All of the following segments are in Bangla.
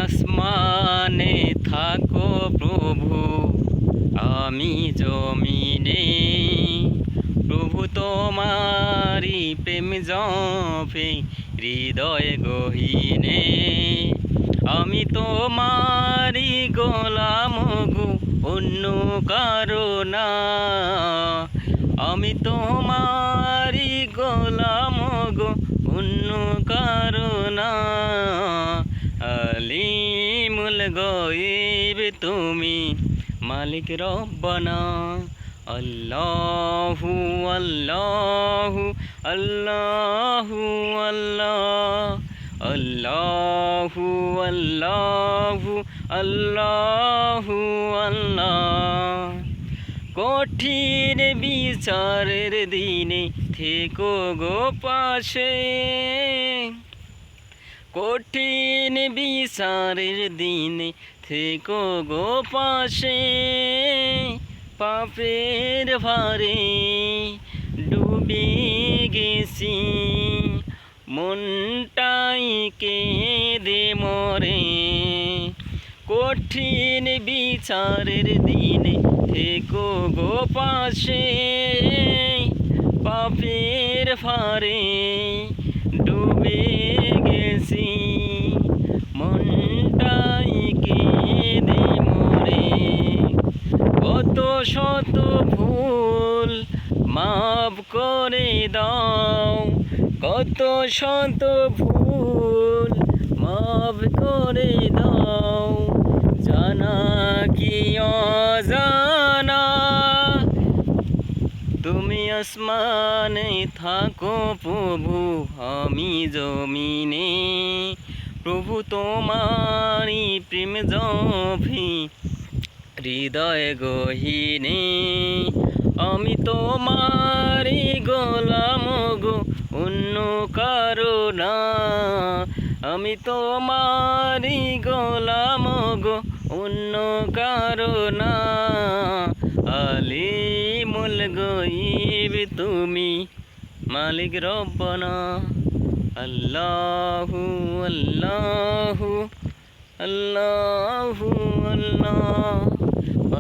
আসমানে থাকো প্রভু, আমি জমিনে। প্রভু তোমারি প্রেম জপে হৃদয় গহীনে। আমি তোমারি গোলাম গো, অন্য কারো না। আমি তোমারি গোলাম গো, অন্য কারো না। আলিমুল গায়ব তুমি, মালিক রব্বানা। আল্লাহু আল্লাহু আল্লাহু আল্লাহ, আল্লাহু আল্লাহু আল্লাহু আল্লাহ। কঠিন বিচারের দিনে থেকো গো পাশে। কঠিন বিচারের দিনে থেকো গো পাশে। পাপের ভারে ডুবে গেছি, মনটাই কেঁদে মরে। কঠিন বিচারের দিনে থেকো গো পাশে। পাপের ভারে ডুবে গেছি, মনটাই কেঁদে মরে। কত শত ভুল মাফ করে দাও, কত শত ভুল মাফ করে দাও। জানা কি অজানা, তুমি আসমানে থাকো প্রভু, আমি জমিনে। প্রভু তোমারি প্রেম জপি হৃদয় গহীনে। আমি তোমারি গোলাম গো, অন্য কারো না। আমি তোমারি গোলাম গো, অন্য কারো না। আলিমুল গায়ব তুমি, মালিক রব্বানা। আল্লাহু আল্লাহু আল্লাহু আল্লাহ,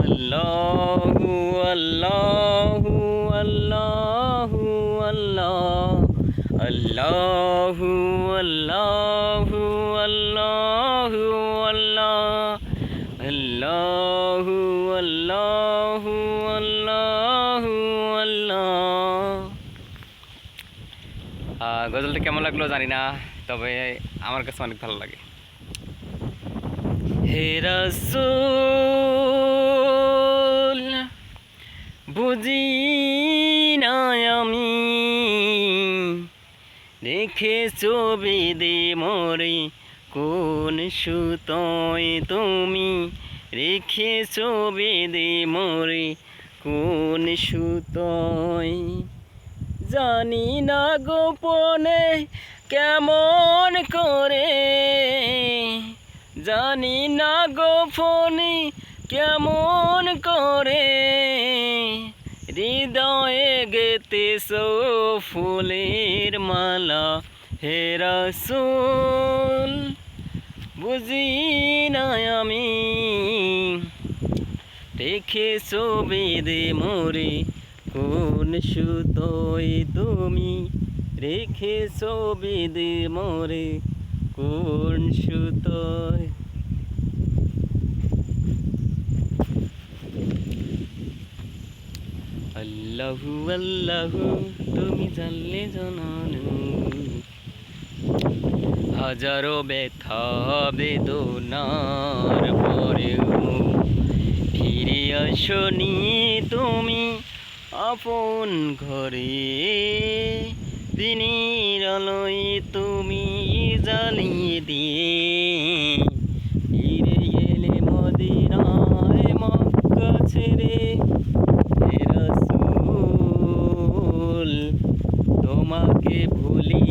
আল্লাহু আল্লাহু আল্লাহু আল্লাহ, আল্লাহু আল্লাহু আল্লাহু আল্লাহ, আল্লাহু আল্লাহু আল্লাহু আল্লাহ। গজলটা কেমন লাগলো জানি না, তবে আমার কাছে অনেক ভালো লাগে। হে রাসূল বুঝি না আমি, রেখেছো বেঁধে মোরে কোন সুতোয় তুমি। রেখেছো বেঁধে মোরে কোন সুতোয়। জানি না গোপনে কেমন করে, জানি না গোপনে কেমন করে। হৃদয়ে গেতেছো ফুলের মালা। হে রাসূল বুঝি না আমি, রেখেছো বেঁধে মোরে কোন সুতোয় তুমি। রেখেছো বেঁধে মোরে কোন সুতোয়। আল্লাহু আল্লাহু তুমি জানলে জানানো। হাজারো ব্যথা বেদনার পরেও ফিরে আসনি তুমি আপন ঘরে। দিনের আলোয় তুমি জ্বালিয়ে দিয়ে ফিরে গেলে মদিনায় মক্কা ছেড়ে। হে রাসূল তোমাকে ভুলি